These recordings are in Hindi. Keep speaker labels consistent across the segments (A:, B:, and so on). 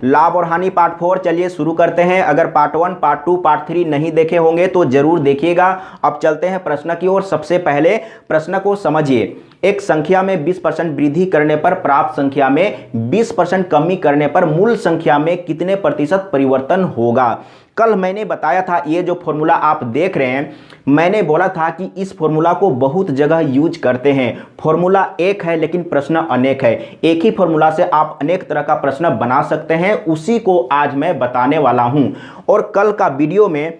A: लाभ और हानि पार्ट 4 चलिए शुरू करते हैं। अगर पार्ट 1, पार्ट 2, पार्ट 3 नहीं देखे होंगे तो जरूर देखिएगा। अब चलते हैं प्रश्न की ओर। सबसे पहले प्रश्न को समझिए। एक संख्या में 20% वृद्धि करने पर प्राप्त संख्या में 20% कमी करने पर मूल संख्या में कितने प्रतिशत परिवर्तन होगा। कल मैंने बताया था, ये जो फॉर्मूला आप देख रहे हैं, मैंने बोला था कि इस फॉर्मूला को बहुत जगह यूज करते हैं। फॉर्मूला एक है लेकिन प्रश्न अनेक है। एक ही फॉर्मूला से आप अनेक तरह का प्रश्न बना सकते हैं, उसी को आज मैं बताने वाला हूं। और कल का वीडियो में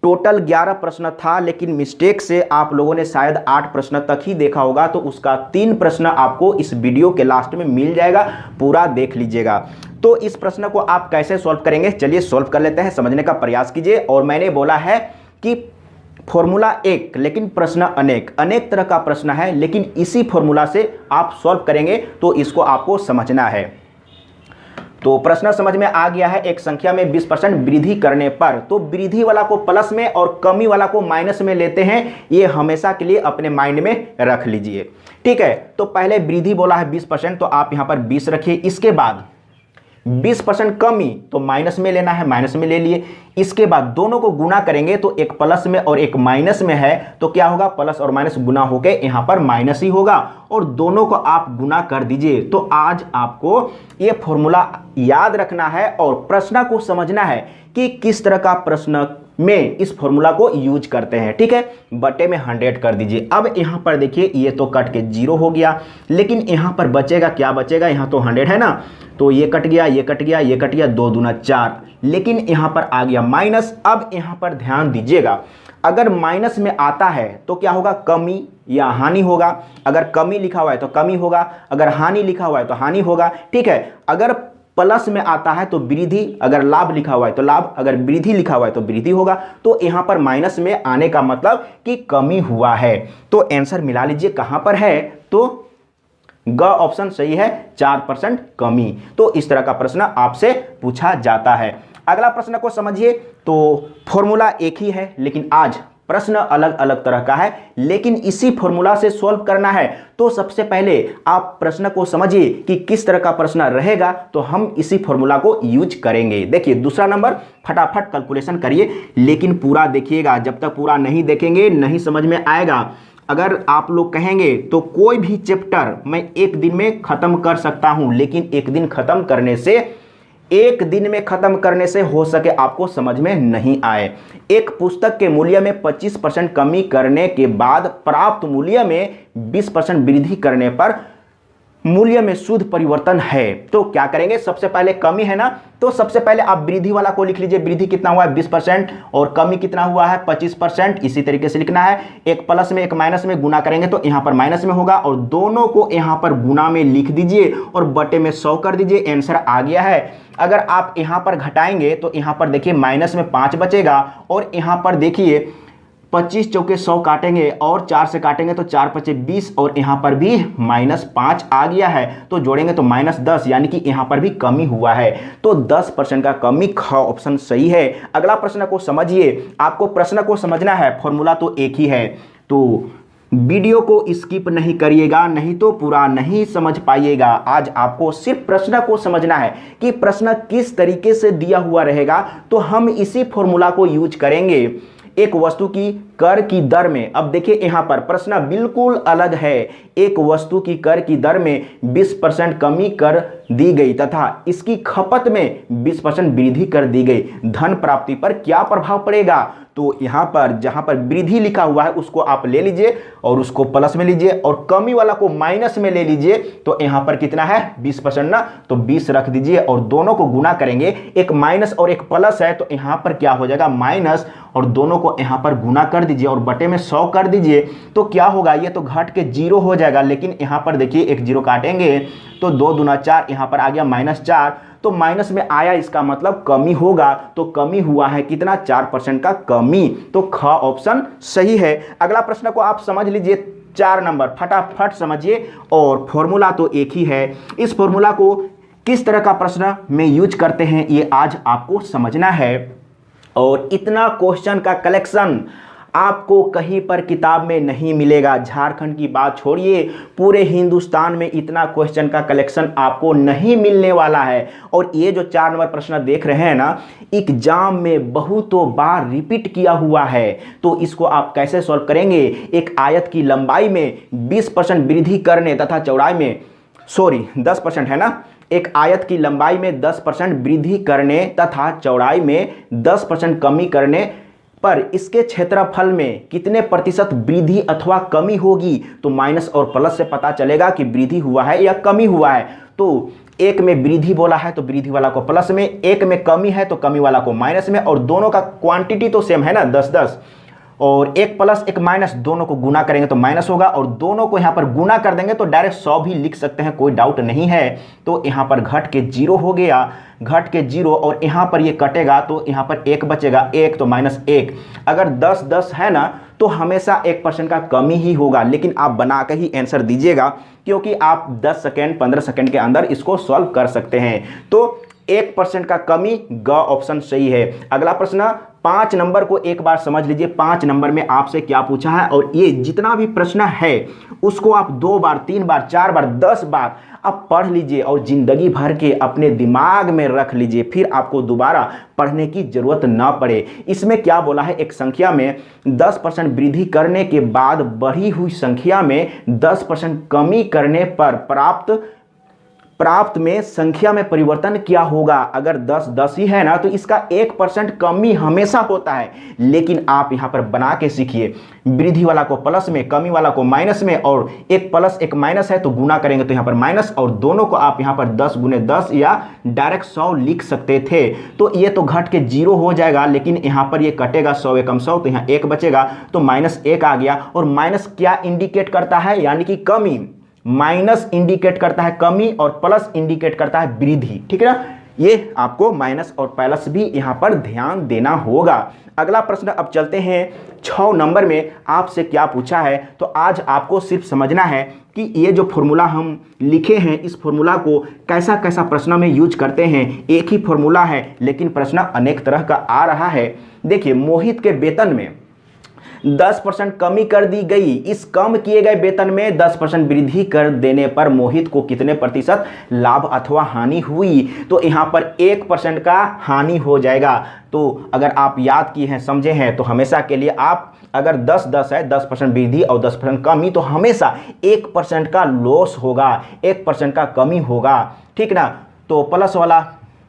A: टोटल 11 प्रश्न था, लेकिन मिस्टेक से आप लोगों ने शायद 8 प्रश्न तक ही देखा होगा, तो उसका 3 प्रश्न आपको इस वीडियो के लास्ट में मिल जाएगा, पूरा देख लीजिएगा। तो इस प्रश्न को आप कैसे सॉल्व करेंगे, चलिए सॉल्व कर लेते हैं, समझने का प्रयास कीजिए। और मैंने बोला है कि फॉर्मूला एक लेकिन प्रश्न अनेक, अनेक तरह का प्रश्न है, लेकिन इसी फॉर्मूला से आप सॉल्व करेंगे तो इसको आपको समझना है। तो प्रश्न समझ में आ गया है। एक संख्या में 20% वृद्धि करने पर, तो वृद्धि वाला को प्लस में और कमी वाला को माइनस में लेते हैं, ये हमेशा के लिए अपने माइंड में रख लीजिए। ठीक है, तो पहले वृद्धि बोला है 20%, तो आप यहां पर 20 रखिए। इसके बाद 20% कमी, तो माइनस में लेना है, माइनस में ले लिए। इसके बाद दोनों को गुना करेंगे तो एक प्लस में और एक माइनस में है, तो क्या होगा, प्लस और माइनस गुना होके यहां पर माइनस ही होगा, और दोनों को आप गुना कर दीजिए। तो आज आपको ये फॉर्मूला याद रखना है और प्रश्न को समझना है कि किस तरह का प्रश्न में इस फॉर्मूला को यूज करते हैं। ठीक है, बटे में 100 कर दीजिए। अब यहां पर देखिए, ये तो कट के 0 हो गया, लेकिन यहां पर बचेगा, क्या बचेगा, यहां तो 100 है ना, तो ये कट गया, ये कट गया, ये कट गया, 2 दूना 4, लेकिन यहां पर आ गया माइनस। अब यहां पर ध्यान दीजिएगा, अगर माइनस में आता है तो क्या होगा, कमी या हानि होगा। अगर कमी लिखा हुआ है तो कमी होगा, अगर हानि लिखा हुआ है तो हानि होगा। ठीक है, अगर प्लस में आता है तो वृद्धि, अगर लाभ लिखा हुआ है तो लाभ, अगर वृद्धि लिखा हुआ है तो वृद्धि होगा। तो यहां पर माइनस में आने का मतलब कि कमी हुआ है। तो आंसर मिला लीजिए कहां पर है, तो ग ऑप्शन सही है, 4% कमी। तो इस तरह का प्रश्न आपसे पूछा जाता है। अगला प्रश्न को समझिए। तो फॉर्मूला एक ही है, लेकिन आज प्रश्न अलग अलग तरह का है, लेकिन इसी फॉर्मूला से सॉल्व करना है। तो सबसे पहले आप प्रश्न को समझिए कि किस तरह का प्रश्न रहेगा, तो हम इसी फॉर्मूला को यूज करेंगे। देखिए दूसरा नंबर, फटाफट कैलकुलेशन करिए, लेकिन पूरा देखिएगा। जब तक पूरा नहीं देखेंगे नहीं समझ में आएगा। अगर आप लोग कहेंगे तो कोई भी चैप्टर मैं एक दिन में खत्म कर सकता हूं, लेकिन एक दिन खत्म करने से हो सके आपको समझ में नहीं आए। एक पुस्तक के मूल्य में 25% कमी करने के बाद प्राप्त मूल्य में 20% वृद्धि करने पर मूल्य में शुद्ध परिवर्तन है, तो क्या करेंगे, सबसे पहले कमी है ना, तो सबसे पहले आप वृद्धि वाला को लिख लीजिए। वृद्धि कितना हुआ है, 20%, और कमी कितना हुआ है, 25%। इसी तरीके से लिखना है, एक प्लस में एक माइनस में गुना करेंगे तो यहां पर माइनस में होगा, और दोनों को यहां पर गुना में लिख दीजिए और बटे में 100 कर दीजिए। आंसर आ गया है। अगर आप यहां पर घटाएंगे तो यहां पर देखिए माइनस में 5 बचेगा, और यहां पर देखिए 25 चौके 100 काटेंगे और 4 से काटेंगे तो 4 पचे 20, और यहां पर भी -5 आ गया है, तो जोड़ेंगे तो -10, यानी कि यहां पर भी कमी हुआ है। तो 10% का कमी, ख ऑप्शन सही है। अगला प्रश्न को समझिए। आपको प्रश्न को समझना है, फॉर्मूला तो एक ही है, तो वीडियो को स्किप नहीं करिएगा, नहीं तो पूरा नहीं समझ पाइएगा। आज आपको सिर्फ प्रश्न को समझना है कि प्रश्न किस तरीके से दिया हुआ रहेगा, तो हम इसी फॉर्मूला को यूज करेंगे। एक वस्तु की कर की दर में, अब देखिए यहां पर प्रश्न बिल्कुल अलग है। एक वस्तु की कर की दर में 20% कमी कर दी गई तथा इसकी खपत में 20% वृद्धि कर दी गई, धन प्राप्ति पर क्या प्रभाव पड़ेगा। तो यहां पर जहां पर वृद्धि लिखा हुआ है उसको आप ले लीजिए और उसको प्लस में लीजिए, और कमी वाला को माइनस में ले लीजिए। तो यहां पर कितना है, 20% ना, तो 20 रख दीजिए और दोनों को गुना करेंगे। एक माइनस और एक प्लस है, तो यहां पर क्या हो जाएगा, माइनस, और दोनों को यहां पर गुना कर दीजिए और बटे में 100 कर दीजिए। तो क्या होगा, ये तो घट के 0 हो जाएगा, लेकिन यहां पर देखिए एक 0 काटेंगे तो 2 दूना 4, यहां पर आ गया -4, तो माइनस में आया, इसका मतलब कमी होगा। तो कमी हुआ है कितना, 4% का कमी। तो ख ऑप्शन सही है। अगला प्रश्न को आप समझ लीजिए, 4 नंबर, फटाफट समझिए। और फॉर्मूला तो एक ही है, इस फॉर्मूला को किस तरह का प्रश्न में यूज करते हैं ये आज आपको समझना है। और इतना क्वेश्चन का कलेक्शन आपको कहीं पर किताब में नहीं मिलेगा। झारखंड की बात छोड़िए, पूरे हिंदुस्तान में इतना क्वेश्चन का कलेक्शन आपको नहीं मिलने वाला है। और ये जो 4 नंबर प्रश्न देख रहे हैं ना, एग्जाम में बहुतों बार रिपीट किया हुआ है। तो इसको आप कैसे सॉल्व करेंगे? एक आयत की लंबाई में 20% वृद्धि करने तथा चौड़ाई में 10% है ना, एक आयत की लंबाई में 10% वृद्धि करने तथा चौड़ाई में 10% कमी करने पर इसके क्षेत्रफल में कितने प्रतिशत वृद्धि अथवा कमी होगी? तो माइनस और प्लस से पता चलेगा कि वृद्धि हुआ है या कमी हुआ है। तो एक में वृद्धि बोला है तो वृद्धि वाला को प्लस में, एक में कमी है तो कमी वाला को माइनस में, और दोनों का क्वांटिटी तो सेम है ना, 10-10, और एक प्लस एक माइनस दोनों को गुना करेंगे तो माइनस होगा, और दोनों को यहां पर गुना कर देंगे तो डायरेक्ट 100 भी लिख सकते हैं, कोई डाउट नहीं है। तो यहां पर घट के 0 हो गया, घट के 0, और यहां पर ये कटेगा तो यहां पर 1 बचेगा, 1 तो -1। अगर 10-10 है ना तो हमेशा 1% का कमी ही होगा, लेकिन आप बना के ही आंसर दीजिएगा, क्योंकि आप 10 सेकेंड 15 सेकेंड के अंदर इसको सॉल्व कर सकते हैं। तो 1% का कमी, ग ऑप्शन सही है। अगला प्रश्न 5 नंबर को एक बार समझ लीजिए। 5 नंबर में आपसे क्या पूछा है, और ये जितना भी प्रश्न है उसको आप 2 बार 3 बार 4 बार 10 बार आप पढ़ लीजिए और जिंदगी भर के अपने दिमाग में रख लीजिए, फिर आपको दोबारा पढ़ने की जरूरत ना पड़े। इसमें क्या बोला है, एक संख्या में 10% वृद्धि करने के बाद बढ़ी हुई संख्या में 10% कमी करने पर प्राप्त में संख्या में परिवर्तन क्या होगा? अगर 10-10 ही है ना तो इसका 1% कमी हमेशा होता है, लेकिन आप यहां पर बना के सीखिए। वृद्धि वाला को प्लस में, कमी वाला को माइनस में, और एक प्लस एक माइनस है तो गुना करेंगे तो यहां पर माइनस, और दोनों को आप यहां पर 10 गुने 10 या डायरेक्ट 100 लिख सकते थे। तो ये तो घट के 0 हो जाएगा, लेकिन यहां पर ये कटेगा 100 एकम 100, तो यहां 1 बचेगा, तो -1 आ गया। और माइनस क्या इंडिकेट करता है? यानी कि कमी। माइनस इंडिकेट करता है कमी और प्लस इंडिकेट करता है वृद्धि, ठीक है ना। ये आपको माइनस और प्लस भी यहां पर ध्यान देना होगा। अगला प्रश्न अब चलते हैं 6 नंबर में। आपसे क्या पूछा है, तो आज आपको सिर्फ समझना है कि ये जो फॉर्मूला हम लिखे हैं, इस फॉर्मूला को कैसा कैसा प्रश्न में यूज करते हैं। एक ही फॉर्मूला है लेकिन प्रश्न अनेक तरह का आ रहा है। देखिए, मोहित के वेतन में 10% कमी कर दी गई। इस कम किए गए वेतन में 10% वृद्धि कर देने पर मोहित को कितने प्रतिशत लाभ अथवा हानि हुई? तो यहां पर 1% का हानि हो जाएगा। तो अगर आप याद किए हैं, समझे हैं, तो हमेशा के लिए आप अगर 10-10 है, 10% वृद्धि और 10% कमी, तो हमेशा 1% का लॉस होगा, 1% का कमी होगा, ठीक ना। तो प्लस वाला,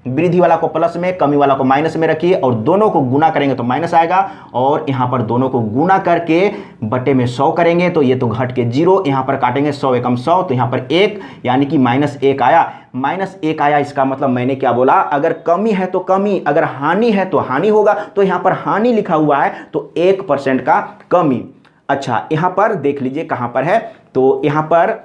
A: वृद्धि वाला को प्लस में, कमी वाला को माइनस में रखिए, और दोनों को गुना करेंगे तो माइनस आएगा, और यहाँ पर दोनों को गुना करके बटे में 100 करेंगे तो ये तो घट के 0, यहाँ पर काटेंगे 100 एकम 100, तो यहाँ पर 1 यानी कि -1 आया। -1 आया, इसका मतलब मैंने क्या बोला, अगर कमी है तो कमी, अगर हानि है तो हानि होगा। तो यहाँ पर हानि लिखा हुआ है तो 1% का कमी। अच्छा, यहाँ पर देख लीजिए कहाँ पर है, तो यहाँ पर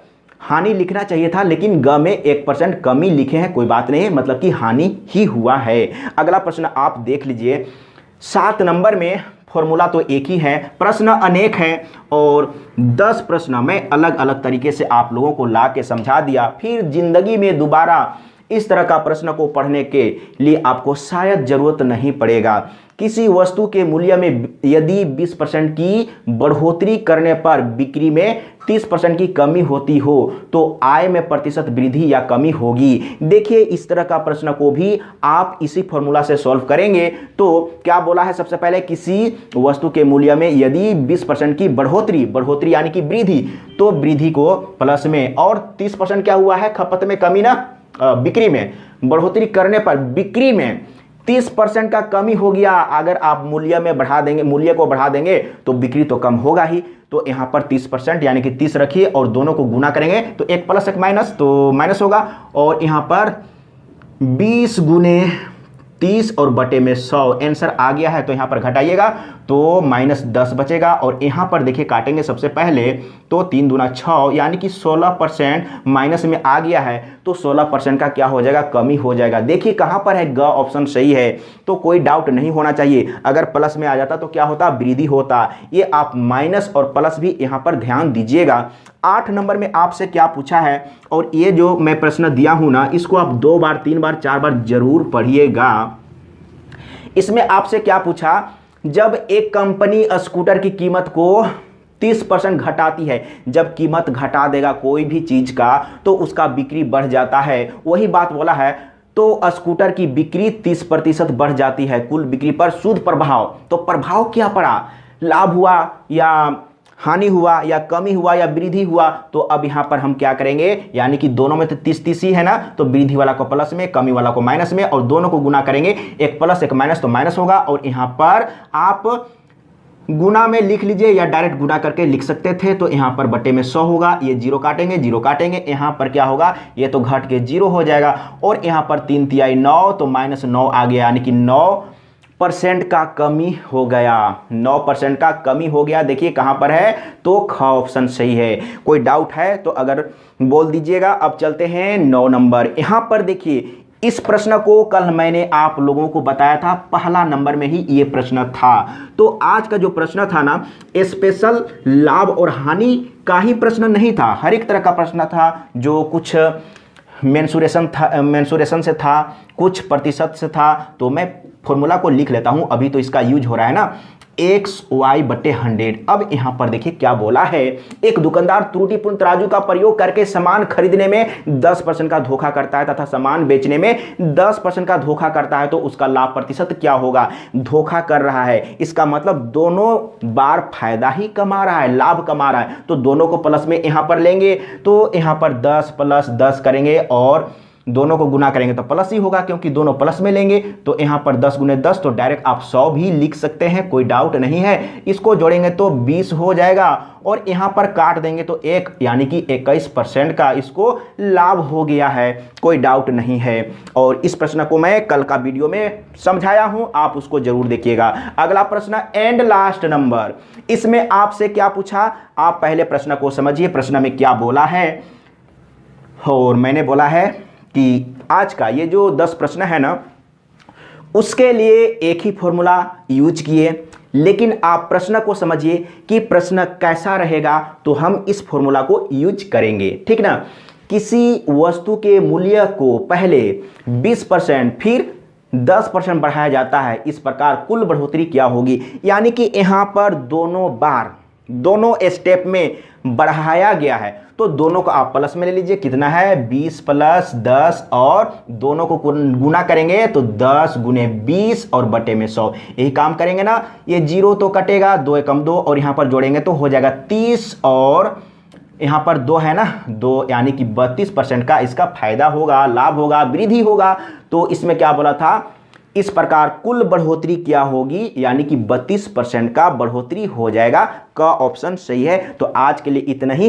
A: हानि लिखना चाहिए था, लेकिन ग में 1% कमी लिखे हैं, कोई बात नहीं, मतलब कि हानि ही हुआ है। अगला प्रश्न आप देख लीजिए 7 नंबर में। फॉर्मूला तो एक ही है, प्रश्न अनेक हैं, और 10 प्रश्न मैं अलग अलग तरीके से आप लोगों को ला के समझा दिया। फिर जिंदगी में दोबारा इस तरह का प्रश्न को पढ़ने के लिए आपको शायद जरूरत नहीं पड़ेगा। किसी वस्तु के मूल्य में यदि 20% की बढ़ोतरी करने पर बिक्री में 30% की कमी होती हो तो आय में प्रतिशत वृद्धि या कमी होगी। देखिए, इस तरह का प्रश्न को भी आप इसी फॉर्मूला से सॉल्व करेंगे। तो क्या बोला है, सबसे पहले किसी वस्तु के मूल्य में यदि 20% की बढ़ोतरी यानी कि वृद्धि, तो वृद्धि को प्लस में, और 30% क्या हुआ है, खपत में कमी ना, बिक्री में बढ़ोतरी करने पर बिक्री में 30% का कमी हो गया। अगर आप मूल्य में बढ़ा देंगे, मूल्य को बढ़ा देंगे तो बिक्री तो कम होगा ही। तो यहां पर 30% यानी कि 30 रखिए, और दोनों को गुना करेंगे तो 1 प्लस 1 माइनस, तो माइनस होगा, और यहां पर 20 गुने 30 और बटे में 100 आंसर आ गया है। तो यहाँ पर घटाइएगा तो -10 बचेगा, और यहाँ पर देखिए काटेंगे सबसे पहले तो 3 दूना 6 यानी कि 16% माइनस में आ गया है। तो 16% का क्या हो जाएगा, कमी हो जाएगा। देखिए कहाँ पर है, ग ऑप्शन सही है, तो कोई डाउट नहीं होना चाहिए। अगर प्लस में आ जाता तो क्या होता, वृद्धि होता। ये आप माइनस और प्लस भी यहाँ पर ध्यान दीजिएगा। 8 नंबर में आपसे क्या पूछा है, और ये जो मैं प्रश्न दिया हूं ना, इसको आप 2 बार 3 बार 4 बार जरूर पढ़िएगा। इसमें आपसे क्या पूछा, जब एक कंपनी स्कूटर की कीमत को 30% घटाती है, जब कीमत घटा देगा कोई भी चीज का तो उसका बिक्री बढ़ जाता है, वही बात बोला है। तो स्कूटर की बिक्री 30% बढ़ जाती है कुल बिक्री पर, शुद्ध प्रभाव। तो प्रभाव क्या पड़ा, लाभ हुआ या हानि हुआ या कमी हुआ या वृद्धि हुआ। तो अब यहां पर हम क्या करेंगे, यानी कि दोनों में तो 30-30 ही है ना, तो वृद्धि वाला को प्लस में, कमी वाला को माइनस में, और दोनों को गुना करेंगे, एक प्लस एक माइनस तो माइनस होगा। और यहां पर आप गुना में लिख लीजिए या डायरेक्ट गुना करके लिख सकते थे। तो यहां पर बटे में 100 होगा, ये जीरो काटेंगे, जीरो काटेंगे, यहां पर क्या होगा, ये तो घट के जीरो हो जाएगा। और यहां पर 3 तिहाई 9 तो -9 आ गया, यानी कि 9% का कमी हो गया, 9% का कमी हो गया। देखिए कहां पर है, तो ख ऑप्शन सही है। कोई डाउट है तो अगर बोल दीजिएगा। अब चलते हैं 9 नंबर। यहां पर देखिए इस प्रश्न को कल मैंने आप लोगों को बताया था, पहला नंबर में ही ये प्रश्न था। तो आज का जो प्रश्न था ना, स्पेशल लाभ और हानि का ही प्रश्न नहीं था, हर एक तरह का प्रश्न था। जो कुछ मेंसुरेशन से था, कुछ प्रतिशत से था। तो मैं फॉर्मूला को लिख लेता हूं, अभी तो इसका यूज हो रहा है ना, XY/100। अब यहां पर देखिए क्या बोला है, एक दुकानदार त्रुटिपूर्ण तराजू का प्रयोग करके सामान खरीदने में 10% का धोखा करता है तथा सामान बेचने में 10% का धोखा करता है, तो उसका लाभ प्रतिशत क्या होगा। धोखा कर रहा है, इसका मतलब दोनों बार फायदा ही कमा रहा है, लाभ कमा रहा है। तो दोनों को प्लस में यहां पर लेंगे, तो यहां पर 10 + 10 करेंगे और दोनों को गुना करेंगे तो प्लस ही होगा, क्योंकि दोनों प्लस में लेंगे। तो यहां पर 10 × 10 तो डायरेक्ट आप 100 भी लिख सकते हैं, कोई डाउट नहीं है। इसको जोड़ेंगे तो 20 हो जाएगा, और यहां पर काट देंगे तो 1, यानी कि 21% का इसको लाभ हो गया है, कोई डाउट नहीं है। और इस प्रश्न को मैं कल का वीडियो में समझाया हूं, आप उसको जरूर देखिएगा। अगला प्रश्न एंड लास्ट नंबर, इसमें आपसे क्या पूछा, आप पहले प्रश्न को समझिए, प्रश्न में क्या बोला है। और मैंने बोला है कि आज का ये जो 10 प्रश्न है ना, उसके लिए एक ही फॉर्मूला यूज किए, लेकिन आप प्रश्न को समझिए कि प्रश्न कैसा रहेगा, तो हम इस फॉर्मूला को यूज करेंगे, ठीक ना। किसी वस्तु के मूल्य को पहले 20% फिर 10% बढ़ाया जाता है, इस प्रकार कुल बढ़ोतरी क्या होगी। यानी कि यहां पर दोनों बार, दोनों स्टेप में बढ़ाया गया है, तो दोनों को आप प्लस में ले लीजिए। कितना है, 20 + 10, और दोनों को गुना करेंगे तो 10 × 20 और बटे में 100, यही काम करेंगे ना। ये जीरो तो कटेगा, 2 × 2 और यहां पर जोड़ेंगे तो हो जाएगा 30, और यहां पर 2 है ना, 2 यानी कि 32% का इसका फायदा होगा, लाभ होगा, वृद्धि होगा। तो इसमें क्या बोला था, इस प्रकार कुल बढ़ोतरी क्या होगी, यानी कि 32% का बढ़ोतरी हो जाएगा, का ऑप्शन सही है। तो आज के लिए इतना ही है।